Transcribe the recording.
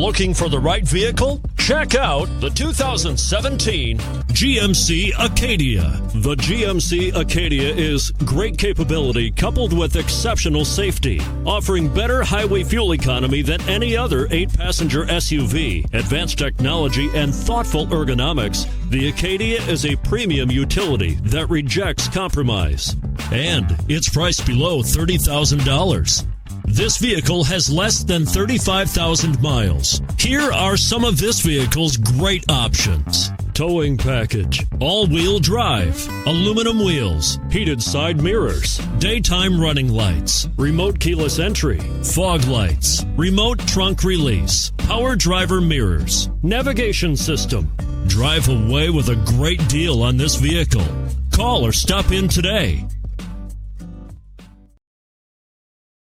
Looking for the right vehicle? Check out the 2017 GMC Acadia. The GMC Acadia is great capability coupled with exceptional safety, offering better highway fuel economy than any other 8-passenger SUV. Advanced technology and thoughtful ergonomics, the Acadia is a premium utility that rejects compromise. And it's priced below $30,000. This vehicle has less than 35,000 miles. Here are some of this vehicle's great options: towing package, all-wheel drive, aluminum wheels, heated side mirrors, daytime running lights, remote keyless entry, fog lights, remote trunk release, power driver mirrors, navigation system. Drive away with a great deal on this vehicle. Call or stop in today.